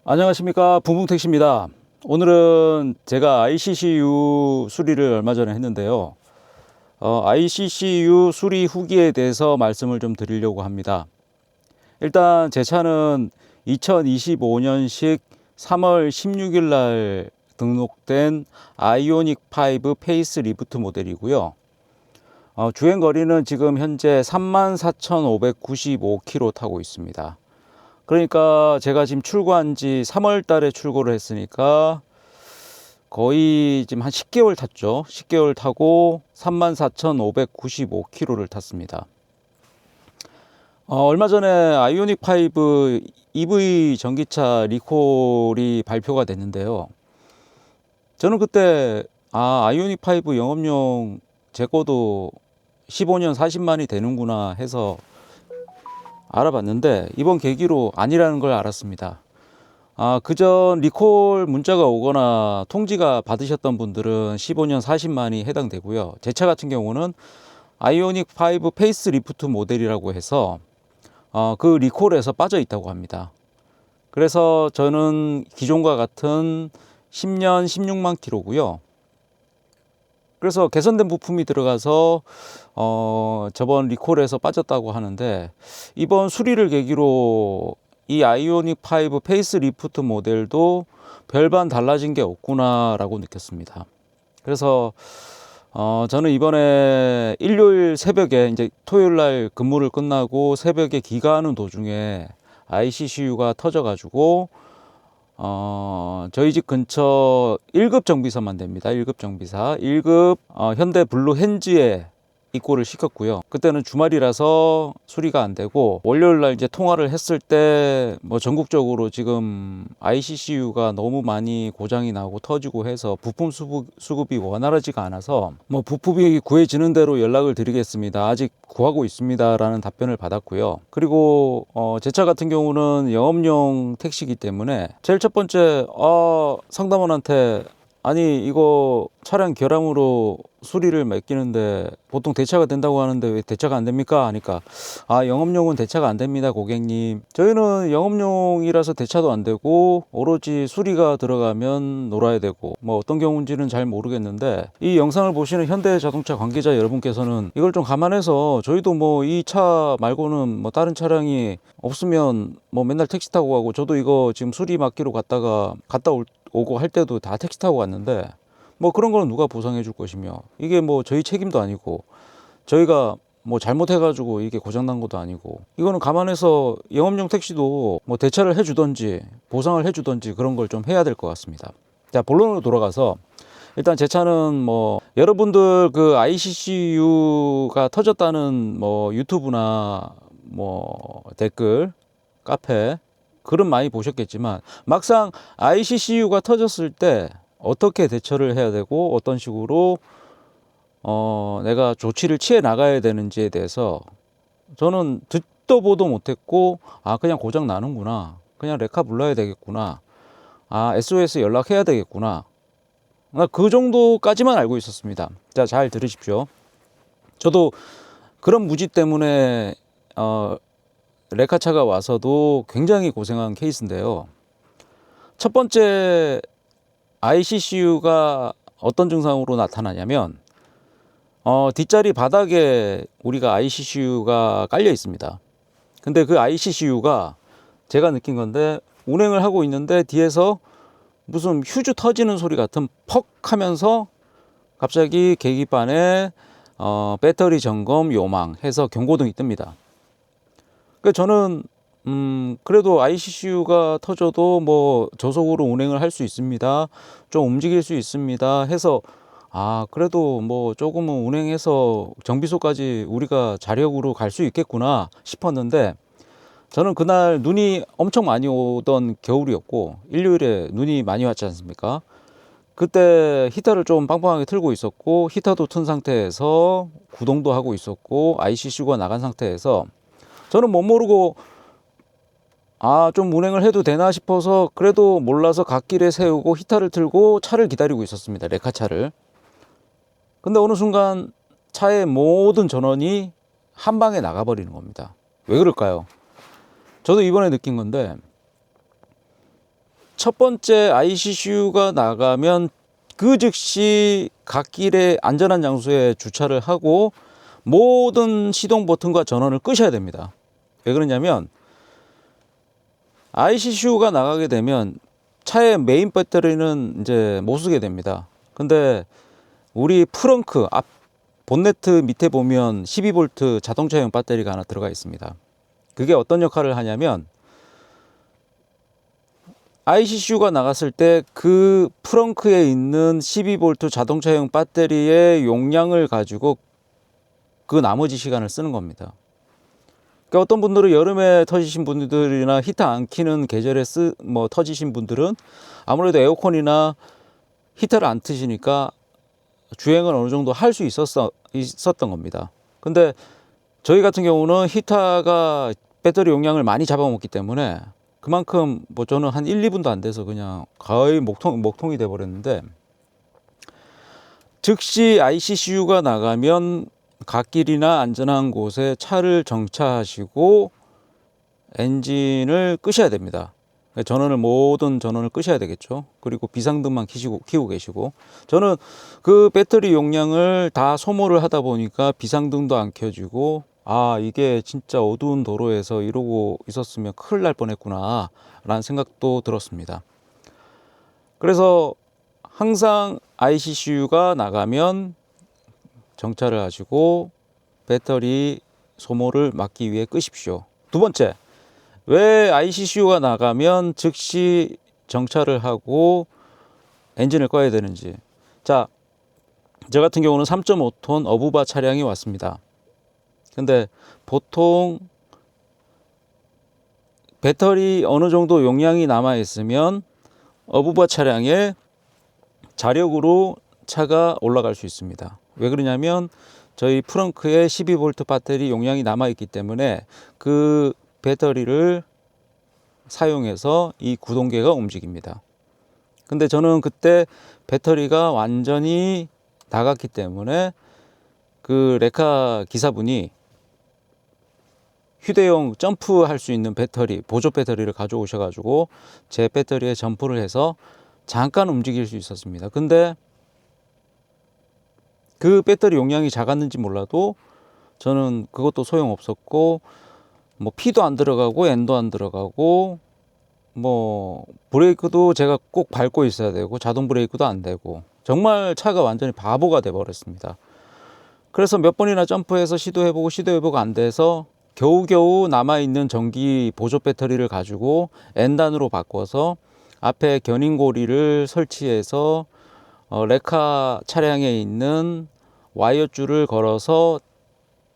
안녕하십니까, 붕붕택시입니다. 오늘은 제가 ICCU 수리를 얼마 전에 했는데요. ICCU 수리 후기에 대해서 말씀을 좀 드리려고 합니다. 일단 제 차는 2025년식 3월 16일 날 등록된 아이오닉 5 페이스 리프트 모델이고요. 주행 거리는 지금 현재 34,595km 타고 있습니다. 그러니까 제가 지금 출고한 지 3월 달에 출고를 했으니까 거의 지금 한 10개월 탔죠. 10개월 타고 34,595km를 탔습니다. 얼마 전에 아이오닉 5 EV 전기차 리콜이 발표가 됐는데요. 저는 그때 아이오닉 5 영업용 제 거도 15년 40만이 되는구나 해서 알아봤는데 이번 계기로 아니라는 걸 알았습니다. 그전 리콜 문자가 오거나 통지가 받으셨던 분들은 15년 40만이 해당되고요. 제 차 같은 경우는 아이오닉 5 페이스 리프트 모델이라고 해서 그 리콜에서 빠져 있다고 합니다. 그래서 저는 기존과 같은 10년 16만 킬로고요. 그래서 개선된 부품이 들어가서 저번 리콜에서 빠졌다고 하는데, 이번 수리를 계기로 이 아이오닉 5 페이스 리프트 모델도 별반 달라진 게 없구나 라고 느꼈습니다. 그래서 저는 이번에 일요일 새벽에, 이제 토요일 날 근무를 끝나고 새벽에 귀가하는 도중에 ICCU가 터져 가지고 저희 집 근처 1급 정비사만 됩니다. 1급 정비사, 1급 현대 블루 핸즈에 입고를 시켰고요. 그때는 주말이라서 수리가 안 되고, 월요일 날 이제 통화를 했을 때 뭐 전국적으로 지금 ICCU가 너무 많이 고장이 나고 터지고 해서 부품 수급이 원활하지가 않아서 뭐 부품이 구해지는 대로 연락을 드리겠습니다, 아직 구하고 있습니다 라는 답변을 받았고요. 그리고 제 차 같은 경우는 영업용 택시이기 때문에 제일 첫 번째 상담원한테, 아니 이거 차량 결함으로 수리를 맡기는데 보통 대차가 된다고 하는데 왜 대차가 안 됩니까 하니까, 영업용은 대차가 안 됩니다 고객님, 저희는 영업용이라서 대차도 안 되고 오로지 수리가 들어가면 놀아야 되고, 뭐 어떤 경우인지는 잘 모르겠는데 이 영상을 보시는 현대자동차 관계자 여러분께서는 이걸 좀 감안해서, 저희도 뭐 이 차 말고는 뭐 다른 차량이 없으면 뭐 맨날 택시 타고 가고, 저도 이거 지금 수리 맡기로 갔다 오고 할 때도 다 택시 타고 갔는데, 뭐 그런 거는 누가 보상해 줄 것이며, 이게 뭐 저희 책임도 아니고 저희가 뭐 잘못해 가지고 이게 고장 난 것도 아니고, 이거는 감안해서 영업용 택시도 뭐 대차를 해 주던지 보상을 해 주던지 그런 걸 좀 해야 될 것 같습니다. 자, 본론으로 돌아가서, 일단 제 차는 뭐 여러분들 그 ICCU가 터졌다는 뭐 유튜브나 뭐 댓글, 카페 글은 많이 보셨겠지만, 막상 ICCU가 터졌을 때 어떻게 대처를 해야 되고 어떤 식으로 내가 조치를 취해 나가야 되는지에 대해서 저는 듣도 보도 못했고, 그냥 고장 나는구나, 그냥 레카 불러야 되겠구나, SOS 연락해야 되겠구나, 그 정도까지만 알고 있었습니다. 자, 잘 들으십시오. 저도 그런 무지 때문에 레카차가 와서도 굉장히 고생한 케이스인데요. 첫 번째, ICCU가 어떤 증상으로 나타나냐면, 뒷자리 바닥에 우리가 ICCU가 깔려 있습니다. 근데 그 ICCU가 제가 느낀 건데, 운행을 하고 있는데 뒤에서 무슨 휴즈 터지는 소리 같은 퍽 하면서 갑자기 계기판에 배터리 점검 요망 해서 경고등이 뜹니다. 그러니까 저는 그래도 ICCU가 터져도 뭐 저속으로 운행을 할 수 있습니다, 좀 움직일 수 있습니다 해서, 그래도 뭐 조금은 운행해서 정비소까지 우리가 자력으로 갈 수 있겠구나 싶었는데, 저는 그날 눈이 엄청 많이 오던 겨울이었고, 일요일에 눈이 많이 왔지 않습니까? 그때 히터를 좀 빵빵하게 틀고 있었고, 히터도 튼 상태에서 구동도 하고 있었고, ICCU가 나간 상태에서 저는 못 모르고 좀 운행을 해도 되나 싶어서, 그래도 몰라서 갓길에 세우고 히터를 틀고 차를 기다리고 있었습니다, 레카차를. 근데 어느 순간 차의 모든 전원이 한 방에 나가버리는 겁니다. 왜 그럴까요? 저도 이번에 느낀 건데, 첫 번째 ICCU가 나가면 그 즉시 갓길에 안전한 장소에 주차를 하고 모든 시동 버튼과 전원을 끄셔야 됩니다. 왜 그러냐면 ICCU가 나가게 되면 차의 메인 배터리는 이제 못 쓰게 됩니다. 근데 우리 프렁크 앞 본네트 밑에 보면 12V 자동차용 배터리가 하나 들어가 있습니다. 그게 어떤 역할을 하냐면 ICCU가 나갔을 때 그 프렁크에 있는 12V 자동차용 배터리의 용량을 가지고 그 나머지 시간을 쓰는 겁니다. 그러니까 어떤 분들은 여름에 터지신 분들이나 히터 안 키는 계절에 터지신 분들은 아무래도 에어컨이나 히터를 안 트시니까 주행을 어느 정도 할 수 있었던 겁니다. 근데 저희 같은 경우는 히터가 배터리 용량을 많이 잡아먹기 때문에 그만큼 뭐 저는 한 1, 2분도 안 돼서 그냥 거의 목통이 돼 버렸는데, 즉시 ICCU가 나가면 갓길이나 안전한 곳에 차를 정차하시고 엔진을 끄셔야 됩니다. 모든 전원을 끄셔야 되겠죠. 그리고 비상등만 켜고 계시고, 저는 그 배터리 용량을 다 소모를 하다 보니까 비상등도 안 켜지고, 아, 이게 진짜 어두운 도로에서 이러고 있었으면 큰일 날 뻔했구나 라는 생각도 들었습니다. 그래서 항상 ICCU가 나가면 정차를 하시고 배터리 소모를 막기 위해 끄십시오. 두 번째, 왜 ICCU가 나가면 즉시 정차를 하고 엔진을 꺼야 되는지. 자, 저 같은 경우는 3.5톤 어부바 차량이 왔습니다. 근데 보통 배터리 어느 정도 용량이 남아 있으면 어부바 차량에 자력으로 차가 올라갈 수 있습니다. 왜 그러냐면 저희 프렁크에 12V 배터리 용량이 남아 있기 때문에 그 배터리를 사용해서 이 구동계가 움직입니다. 근데 저는 그때 배터리가 완전히 나갔기 때문에 그 레카 기사분이 휴대용 점프할 수 있는 배터리, 보조 배터리를 가져오셔 가지고 제 배터리에 점프를 해서 잠깐 움직일 수 있었습니다. 근데 그 배터리 용량이 작았는지 몰라도 저는 그것도 소용없었고, 뭐 P도 안 들어가고 N도 안 들어가고, 뭐 브레이크도 제가 꼭 밟고 있어야 되고 자동 브레이크도 안 되고, 정말 차가 완전히 바보가 돼 버렸습니다. 그래서 몇 번이나 점프해서 시도해보고 안 돼서 겨우겨우 남아있는 전기 보조 배터리를 가지고 N단으로 바꿔서 앞에 견인고리를 설치해서 레카 차량에 있는 와이어줄을 걸어서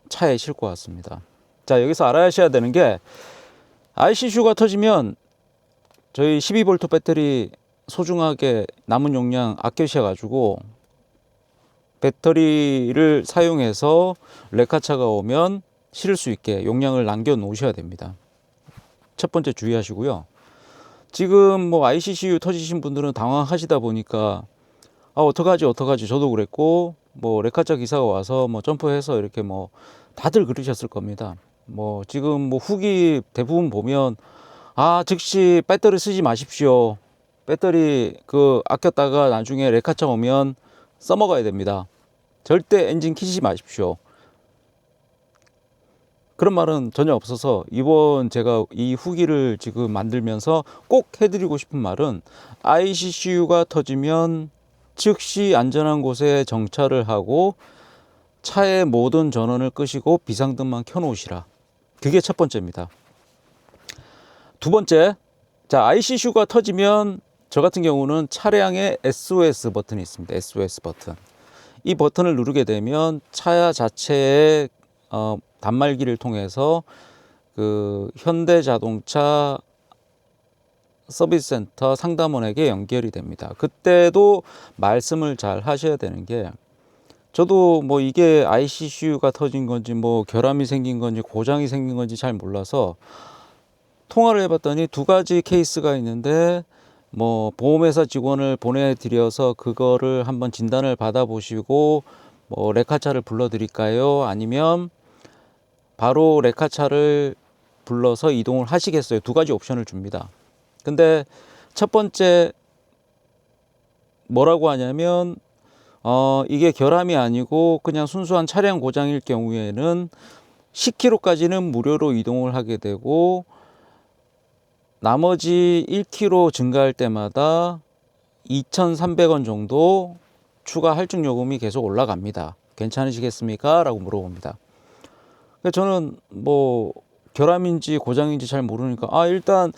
차에 싣고 왔습니다. 자, 여기서 알아야셔야 되는 게, ICCU가 터지면 저희 12V 배터리 소중하게 남은 용량 아껴셔 가지고 배터리를 사용해서 레카차가 오면 실을 수 있게 용량을 남겨 놓으셔야 됩니다. 첫 번째 주의하시고요. 지금 뭐 ICCU 터지신 분들은 당황하시다 보니까 어떡하지 저도 그랬고, 뭐 레카차 기사가 와서 뭐 점프해서 이렇게 뭐 다들 그러셨을 겁니다. 뭐 지금 뭐 후기 대부분 보면 즉시 배터리 쓰지 마십시오. 배터리 아꼈다가 나중에 레카차 오면 써먹어야 됩니다. 절대 엔진 키지 마십시오. 그런 말은 전혀 없어서 이번 제가 이 후기를 지금 만들면서 꼭 해드리고 싶은 말은, ICCU가 터지면 즉시 안전한 곳에 정차를 하고 차의 모든 전원을 끄시고 비상등만 켜놓으시라. 그게 첫 번째입니다. 두 번째, 자, ICCU가 터지면 저 같은 경우는 차량에 SOS 버튼이 있습니다. SOS 버튼. 이 버튼을 누르게 되면 차 자체의 단말기를 통해서 그 현대자동차 서비스센터 상담원에게 연결이 됩니다. 그때도 말씀을 잘 하셔야 되는 게, 저도 뭐 이게 ICCU가 터진 건지 뭐 결함이 생긴 건지 고장이 생긴 건지 잘 몰라서 통화를 해봤더니 두 가지 케이스가 있는데, 뭐 보험회사 직원을 보내드려서 그거를 한번 진단을 받아보시고 뭐 레카차를 불러드릴까요? 아니면 바로 레카차를 불러서 이동을 하시겠어요? 두 가지 옵션을 줍니다. 근데 첫 번째 뭐라고 하냐면 이게 결함이 아니고 그냥 순수한 차량 고장일 경우에는 10km까지는 무료로 이동을 하게 되고 나머지 1km 증가할 때마다 2,300원 정도 추가 할증 요금이 계속 올라갑니다. 괜찮으시겠습니까? 라고 물어봅니다. 저는 뭐 결함인지 고장인지 잘 모르니까 일단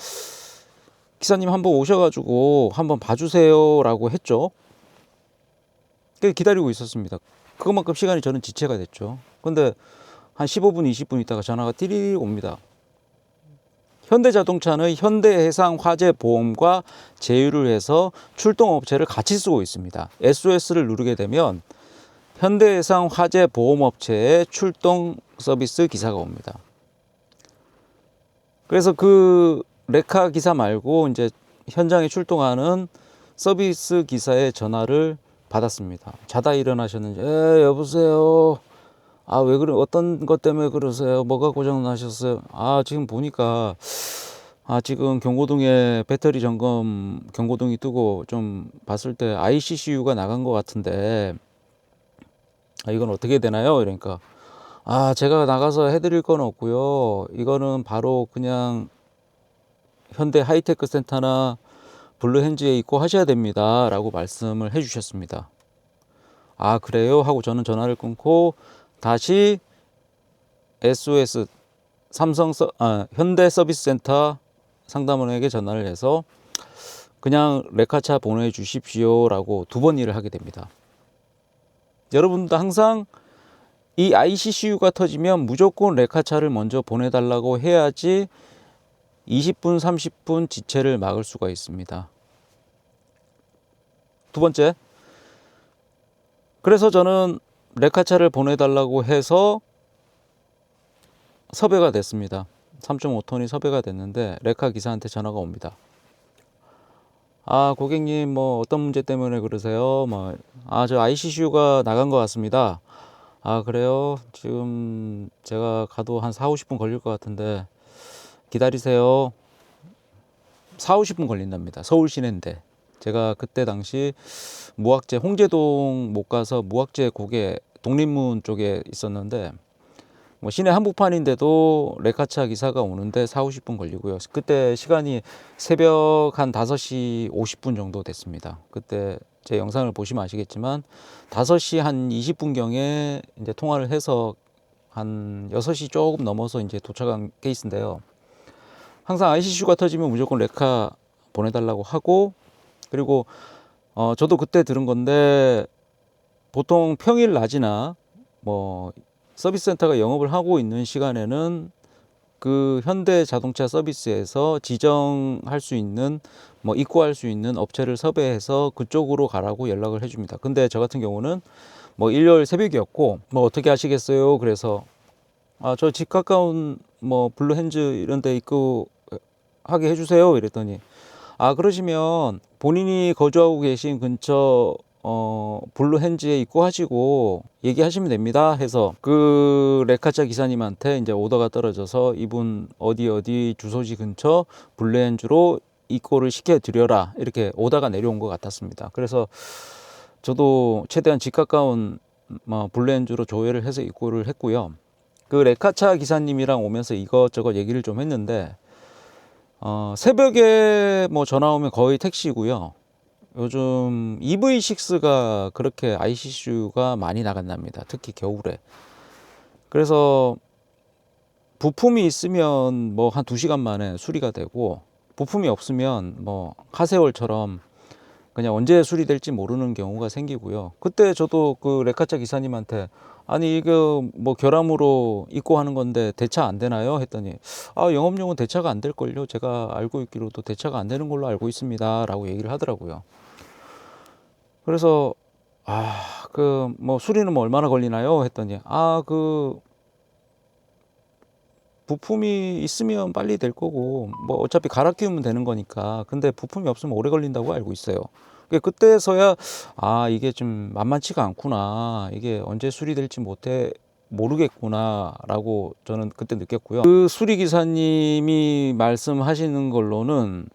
기사님 한번 오셔가지고 한번 봐주세요 라고 했죠. 기다리고 있었습니다. 그것만큼 시간이 저는 지체가 됐죠. 근데 한 15분 20분 있다가 전화가 띠리 옵니다. 현대자동차는 현대해상화재보험과 제휴를 해서 출동업체를 같이 쓰고 있습니다. SOS를 누르게 되면 현대해상화재보험업체의 출동 서비스 기사가 옵니다. 그래서 그 레카 기사 말고 이제 현장에 출동하는 서비스 기사의 전화를 받았습니다. 자다 일어나셨는지, 여보세요. 왜 그래? 어떤 것 때문에 그러세요? 뭐가 고장 나셨어요? 지금 보니까 지금 경고등에 배터리 점검 경고등이 뜨고 좀 봤을 때 ICCU가 나간 것 같은데 이건 어떻게 되나요? 그러니까 제가 나가서 해드릴 건 없고요. 이거는 바로 그냥 현대 하이테크 센터나 블루헨즈에 입고 하셔야 됩니다 라고 말씀을 해 주셨습니다. 그래요? 하고 저는 전화를 끊고 다시 SOS 현대 서비스 센터 상담원에게 전화를 해서 그냥 레카차 보내주십시오 라고 2번 일을 하게 됩니다. 여러분도 항상 이 ICCU가 터지면 무조건 레카차를 먼저 보내달라고 해야지 20분 30분 지체를 막을 수가 있습니다. 두 번째, 그래서 저는 레카차를 보내달라고 해서 섭외가 됐습니다. 3.5톤이 섭외가 됐는데 레카 기사한테 전화가 옵니다. 고객님 뭐 어떤 문제 때문에 그러세요? 저 ICCU가 나간 것 같습니다. 그래요? 지금 제가 가도 한 4-50분 걸릴 것 같은데 기다리세요. 4-50분 걸린답니다. 서울 시내인데. 제가 그때 당시 무학재 홍제동 못 가서 무학재 고개 독립문 쪽에 있었는데 시내 한복판인데도 레카차 기사가 오는데 4-50분 걸리고요. 그때 시간이 새벽 한 5시 50분 정도 됐습니다. 그때 제 영상을 보시면 아시겠지만 5시 한 20분경에 이제 통화를 해서 한 6시 조금 넘어서 이제 도착한 케이스인데요. 항상 ICCU가 터지면 무조건 레카 보내달라고 하고, 그리고 저도 그때 들은 건데 보통 평일 낮이나 뭐 서비스 센터가 영업을 하고 있는 시간에는 그 현대 자동차 서비스에서 지정할 수 있는 입고할 수 있는 업체를 섭외해서 그쪽으로 가라고 연락을 해줍니다. 근데 저 같은 경우는 일요일 새벽이었고 어떻게 하시겠어요? 그래서 저 집 가까운 블루헨즈 이런 데 입고 하게 해주세요 이랬더니 그러시면 본인이 거주하고 계신 근처 블루헨즈에 입고하시고 얘기하시면 됩니다 해서 그 레카차 기사님한테 이제 오더가 떨어져서 이분 어디 주소지 근처 블루헨즈로 입고를 시켜 드려라 이렇게 오더가 내려온 것 같았습니다. 그래서 저도 최대한 집 가까운 블루헨즈로 조회를 해서 입고를 했고요. 그 레카차 기사님이랑 오면서 이것저것 얘기를 좀 했는데 새벽에 전화 오면 거의 택시고요. 요즘 EV6가 그렇게 ICCU가 많이 나간답니다. 특히 겨울에. 그래서 부품이 있으면 한 2시간 만에 수리가 되고 부품이 없으면 카세월처럼 그냥 언제 수리될지 모르는 경우가 생기고요. 그때 저도 그 레카차 기사님한테 이거 결함으로 입고하는 건데 대차 안 되나요? 했더니 영업용은 대차가 안 될걸요. 제가 알고 있기로도 대차가 안 되는 걸로 알고 있습니다 라고 얘기를 하더라고요. 그래서 수리는 얼마나 걸리나요? 했더니 부품이 있으면 빨리 될 거고 어차피 갈아 끼우면 되는 거니까 근데 부품이 없으면 오래 걸린다고 알고 있어요. 그때서야 이게 좀 만만치가 않구나, 이게 언제 수리될지 모르겠구나 라고 저는 그때 느꼈고요. 그 수리기사님이 말씀하시는 걸로는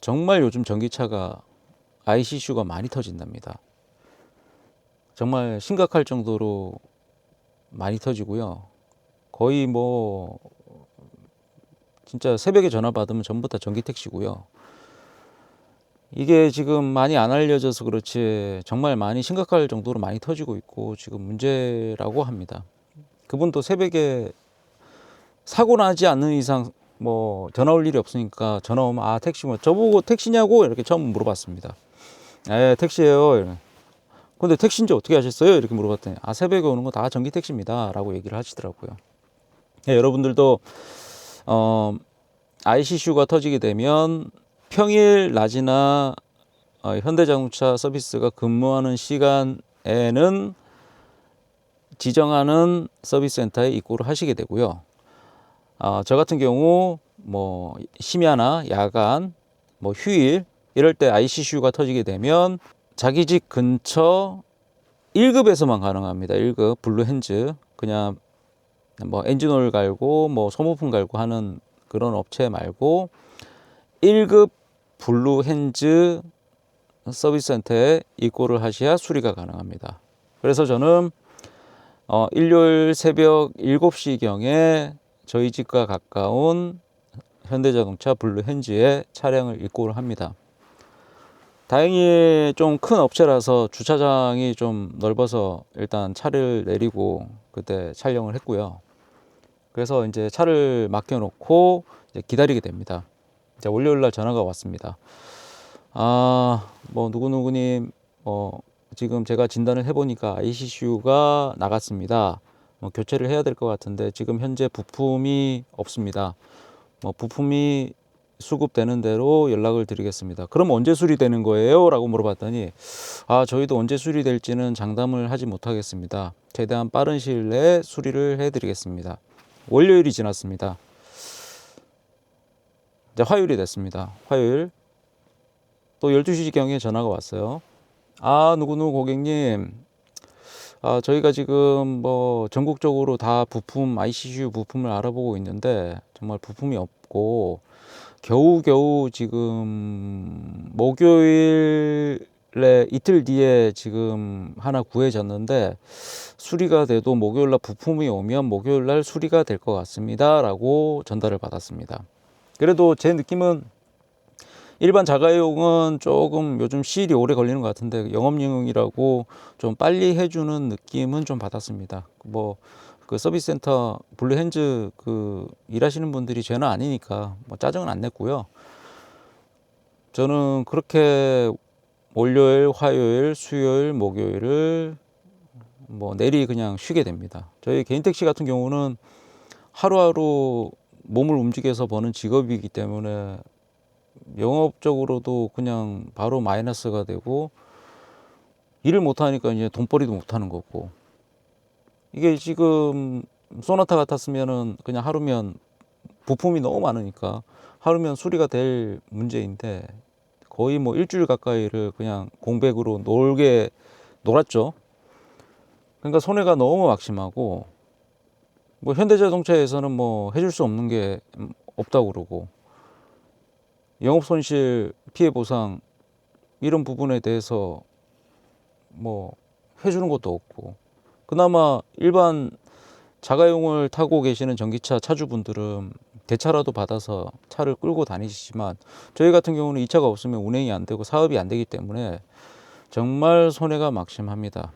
정말 요즘 전기차가 ICC가 많이 터진답니다. 정말 심각할 정도로 많이 터지고요. 거의 뭐 진짜 새벽에 전화 받으면 전부 다 전기 택시고요. 이게 지금 많이 안 알려져서 그렇지 정말 많이 심각할 정도로 많이 터지고 있고 지금 문제라고 합니다. 그분도 새벽에 사고 나지 않는 이상 뭐 전화 올 일이 없으니까 전화 오면 아 택시 뭐 저보고 택시냐고 이렇게 처음 물어봤습니다. 예, 택시예요. 근데 택시인지 어떻게 아셨어요? 이렇게 물어봤더니 아 새벽에 오는 거 다 전기 택시입니다 라고 얘기를 하시더라고요. 예, 여러분들도 ICC가 터지게 되면 평일 낮이나 현대자동차 서비스가 근무하는 시간에는 지정하는 서비스 센터에 입고를 하시게 되고요. 저 같은 경우 뭐 심야나 야간, 뭐 휴일 이럴 때 ICC가 터지게 되면 자기 집 근처 1급에서만 가능합니다. 1급 블루핸즈 그냥 뭐 엔진오일 갈고 뭐 소모품 갈고 하는 그런 업체 말고 1급 블루핸즈 서비스 센터에 입고를 하셔야 수리가 가능합니다. 그래서 저는 일요일 새벽 7시경에 저희 집과 가까운 현대자동차 블루핸즈에 차량을 입고를 합니다. 다행히 좀 큰 업체라서 주차장이 좀 넓어서 일단 차를 내리고 그때 촬영을 했고요. 그래서 이제 차를 맡겨놓고 이제 기다리게 됩니다. 이제 월요일 날 전화가 왔습니다. 뭐 누구누구님, 지금 제가 진단을 해보니까 ICC가 나갔습니다. 뭐 교체를 해야 될 것 같은데 지금 현재 부품이 없습니다. 뭐 부품이 수급되는 대로 연락을 드리겠습니다. 그럼 언제 수리되는 거예요? 라고 물어봤더니 저희도 언제 수리될지는 장담을 하지 못하겠습니다. 최대한 빠른 시일 내에 수리를 해드리겠습니다. 월요일이 지났습니다. 이제 화요일이 됐습니다. 화요일 또 12시경에 전화가 왔어요. 누구누구 고객님, 저희가 지금 뭐 전국적으로 다 부품, ICU 부품을 알아보고 있는데 정말 부품이 없고 겨우겨우 지금 목요일에 이틀 뒤에 지금 하나 구해졌는데 수리가 돼도 목요일날 부품이 오면 목요일날 수리가 될 것 같습니다 라고 전달을 받았습니다. 그래도 제 느낌은 일반 자가용은 조금 요즘 시일이 오래 걸리는 것 같은데 영업용이라고 좀 빨리 해주는 느낌은 좀 받았습니다. 뭐 그 서비스 센터 블루핸즈 그 일하시는 분들이 죄는 아니니까 뭐 짜증은 안 냈고요. 저는 그렇게 월요일, 화요일, 수요일, 목요일을 뭐 내리 그냥 쉬게 됩니다. 저희 개인 택시 같은 경우는 하루하루 몸을 움직여서 버는 직업이기 때문에 영업적으로도 그냥 바로 마이너스가 되고 일을 못하니까 이제 돈벌이도 못하는 거고 이게 지금 소나타 같았으면은 그냥 하루면 부품이 너무 많으니까 하루면 수리가 될 문제인데 거의 뭐 일주일 가까이를 그냥 공백으로 놀았죠. 그러니까 손해가 너무 막심하고 뭐 현대자동차에서는 뭐 해줄 수 없는 게 없다고 그러고 영업손실 피해 보상 이런 부분에 대해서 뭐 해주는 것도 없고 그나마 일반 자가용을 타고 계시는 전기차 차주분들은 대차라도 받아서 차를 끌고 다니시지만 저희 같은 경우는 이 차가 없으면 운행이 안 되고 사업이 안 되기 때문에 정말 손해가 막심합니다.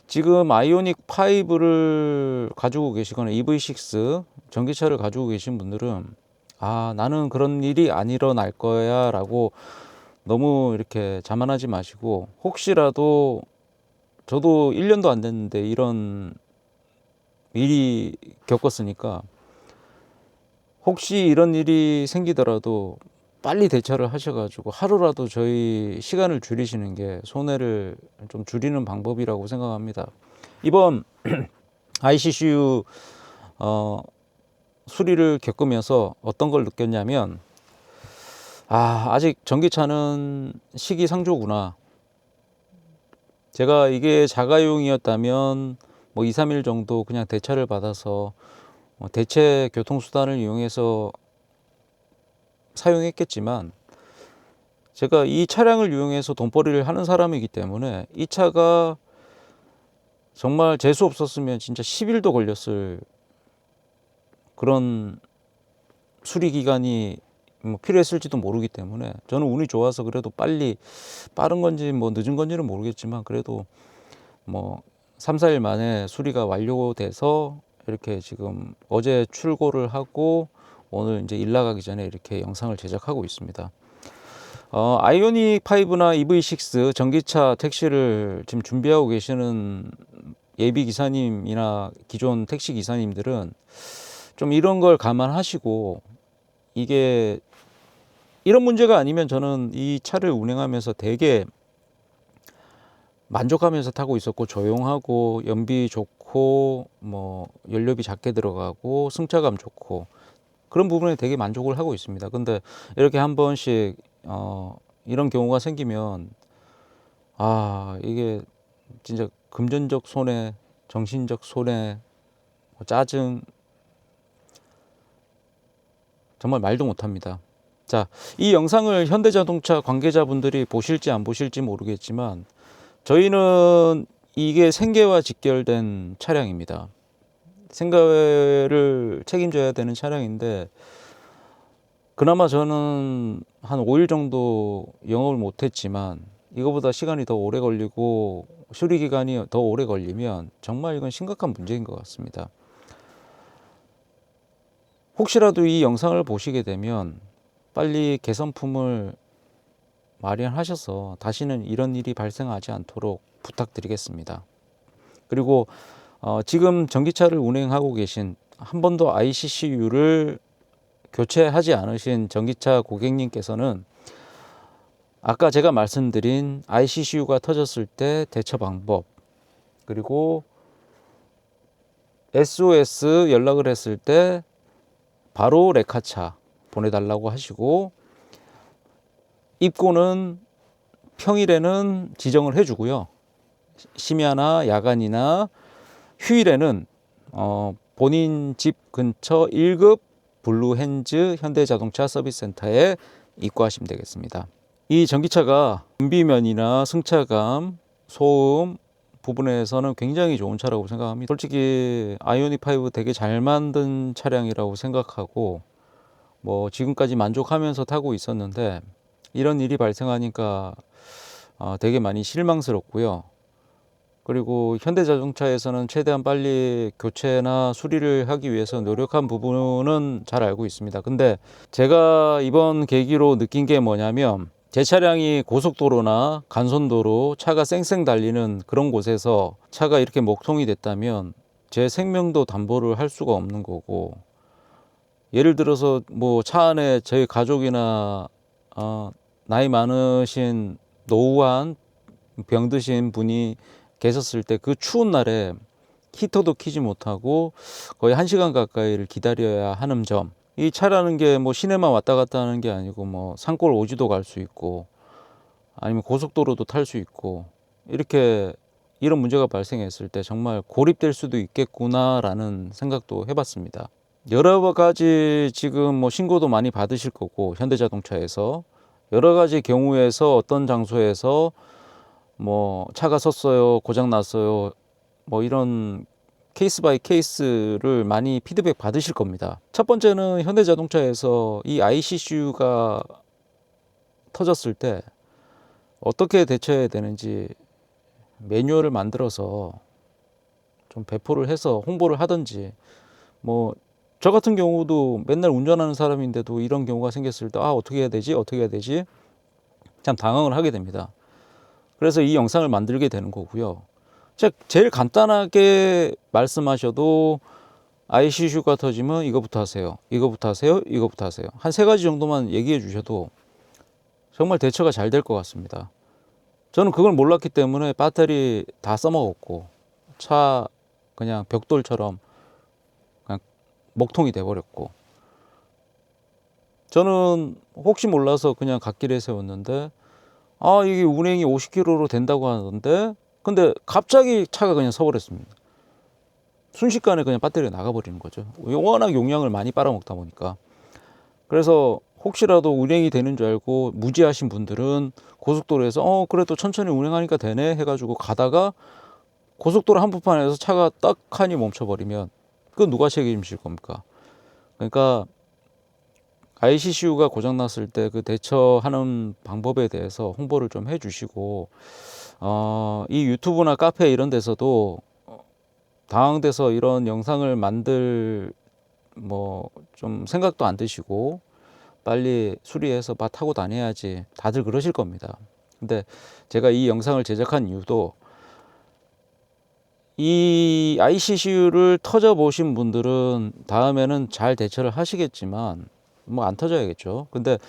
지금 아이오닉 5를 가지고 계시거나 EV6 전기차를 가지고 계신 분들은 나는 그런 일이 안 일어날 거야 라고 너무 이렇게 자만하지 마시고 혹시라도 저도 1년도 안 됐는데 이런 일이 겪었으니까 혹시 이런 일이 생기더라도 빨리 대처를 하셔가지고 하루라도 저희 시간을 줄이시는 게 손해를 좀 줄이는 방법이라고 생각합니다. 이번 ICCU 수리를 겪으면서 어떤 걸 느꼈냐면 아직 전기차는 시기상조구나. 제가 이게 자가용이었다면 뭐 2, 3일 정도 그냥 대차를 받아서 대체 교통수단을 이용해서 사용했겠지만 제가 이 차량을 이용해서 돈벌이를 하는 사람이기 때문에 이 차가 정말 재수 없었으면 진짜 10일도 걸렸을 그런 수리 기간이 뭐 필요했을지도 모르기 때문에 저는 운이 좋아서 그래도 빠른 건지 뭐 늦은 건지는 모르겠지만 그래도 뭐 3, 4일 만에 수리가 완료돼서 이렇게 지금 어제 출고를 하고 오늘 이제 일 나가기 전에 이렇게 영상을 제작하고 있습니다. 아이오닉 5나 EV6 전기차 택시를 지금 준비하고 계시는 예비 기사님이나 기존 택시 기사님들은 좀 이런 걸 감안하시고, 이게 이런 문제가 아니면 저는 이 차를 운행하면서 되게 만족하면서 타고 있었고, 조용하고 연비 좋고 뭐 연료비 작게 들어가고 승차감 좋고 그런 부분에 되게 만족을 하고 있습니다. 근데 이렇게 한 번씩 이런 경우가 생기면 이게 진짜 금전적 손해, 정신적 손해, 짜증, 정말 말도 못합니다. 자, 이 영상을 현대자동차 관계자분들이 보실지 안 보실지 모르겠지만 저희는 이게 생계와 직결된 차량입니다. 생계를 책임져야 되는 차량인데 그나마 저는 한 5일 정도 영업을 못했지만 이거보다 시간이 더 오래 걸리고 수리 기간이 더 오래 걸리면 정말 이건 심각한 문제인 것 같습니다. 혹시라도 이 영상을 보시게 되면 빨리 개선품을 마련하셔서 다시는 이런 일이 발생하지 않도록 부탁드리겠습니다. 그리고 지금 전기차를 운행하고 계신 한 번도 ICCU를 교체하지 않으신 전기차 고객님께서는 아까 제가 말씀드린 ICCU가 터졌을 때 대처 방법, 그리고 SOS 연락을 했을 때 바로 레카차 보내달라고 하시고, 입고는 평일에는 지정을 해주고요. 심야나 야간이나 휴일에는 본인 집 근처 1급 블루핸즈 현대자동차 서비스센터에 입고하시면 되겠습니다. 이 전기차가 연비면이나 승차감, 소음 부분에서는 굉장히 좋은 차라고 생각합니다. 솔직히 아이오닉 5 되게 잘 만든 차량이라고 생각하고 뭐 지금까지 만족하면서 타고 있었는데 이런 일이 발생하니까 되게 많이 실망스럽고요. 그리고 현대자동차에서는 최대한 빨리 교체나 수리를 하기 위해서 노력한 부분은 잘 알고 있습니다. 근데 제가 이번 계기로 느낀 게 뭐냐면, 제 차량이 고속도로나 간선도로 차가 쌩쌩 달리는 그런 곳에서 차가 이렇게 목통이 됐다면 제 생명도 담보를 할 수가 없는 거고, 예를 들어서 뭐 차 안에 저희 가족이나 나이 많으신 노후한 병드신 분이 계셨을 때 그 추운 날에 히터도 켜지 못하고 거의 1시간 가까이를 기다려야 하는 점, 이 차라는 게 뭐 시내만 왔다 갔다 하는 게 아니고 뭐 산골 오지도 갈 수 있고 아니면 고속도로도 탈 수 있고, 이렇게 이런 문제가 발생했을 때 정말 고립될 수도 있겠구나라는 생각도 해봤습니다. 여러 가지 지금 뭐 신고도 많이 받으실 거고, 현대자동차에서 여러 가지 경우에서 어떤 장소에서 뭐 차가 섰어요, 고장 났어요, 뭐 이런 케이스 바이 케이스를 많이 피드백 받으실 겁니다. 첫 번째는 현대자동차에서 이 ICCU가 터졌을 때 어떻게 대처해야 되는지 매뉴얼을 만들어서 좀 배포를 해서 홍보를 하든지, 뭐 저 같은 경우도 맨날 운전하는 사람인데도 이런 경우가 생겼을 때 어떻게 해야 되지? 어떻게 해야 되지? 참 당황을 하게 됩니다. 그래서 이 영상을 만들게 되는 거고요. 제일 간단하게 말씀하셔도 ICCU가 터지면 이거부터 하세요. 이거부터 하세요. 이거부터 하세요. 한 3가지 정도만 얘기해 주셔도 정말 대처가 잘 될 것 같습니다. 저는 그걸 몰랐기 때문에 배터리 다 써먹었고 차 그냥 벽돌처럼 그냥 목통이 돼버렸고, 저는 혹시 몰라서 그냥 갓길에 세웠는데 이게 운행이 50km로 된다고 하는데, 근데 갑자기 차가 그냥 서버렸습니다. 순식간에 그냥 배터리가 나가버리는 거죠. 워낙 용량을 많이 빨아먹다 보니까. 그래서 혹시라도 운행이 되는 줄 알고 무지하신 분들은 고속도로에서 그래도 천천히 운행하니까 되네 해가지고 가다가 고속도로 한복판에서 차가 딱 하니 멈춰버리면 그건 누가 책임질 겁니까? 그러니까 ICCU가 고장났을 때 그 대처하는 방법에 대해서 홍보를 좀 해주시고 이 유튜브나 카페 이런 데서도 당황돼서 이런 영상을 만들 뭐 좀 생각도 안 드시고 빨리 수리해서 타고 다녀야지 다들 그러실 겁니다. 근데 제가 이 영상을 제작한 이유도 이 ICCU를 터져 보신 분들은 다음에는 잘 대처를 하시겠지만 뭐 안 터져야겠죠. 근데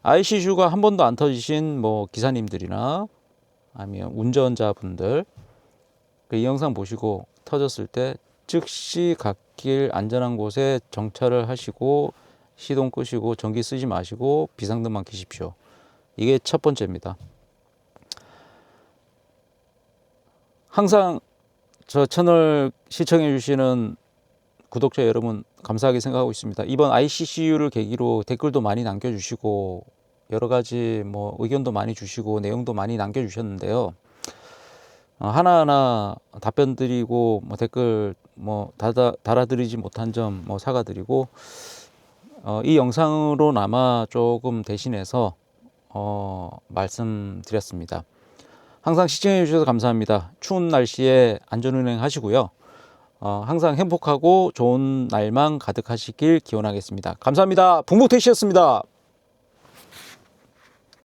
ICCU가 한 번도 안 터지신 뭐 기사님들이나 아니면 운전자분들 이 영상 보시고 터졌을 때 즉시 갓길 안전한 곳에 정차를 하시고 시동 끄시고 전기 쓰지 마시고 비상등만 켜십시오. 이게 첫 번째입니다. 항상 저 채널 시청해 주시는 구독자 여러분 감사하게 생각하고 있습니다. 이번 ICCU를 계기로 댓글도 많이 남겨주시고 여러 가지 뭐 의견도 많이 주시고 내용도 많이 남겨주셨는데요. 하나하나 답변 드리고 뭐 댓글 뭐 달아드리지 못한 점 뭐 사과드리고 이 영상으로나마 조금 대신해서 말씀드렸습니다. 항상 시청해 주셔서 감사합니다. 추운 날씨에 안전운행 하시고요. 항상 행복하고 좋은 날만 가득하시길 기원하겠습니다. 감사합니다. 붕복택시였습니다.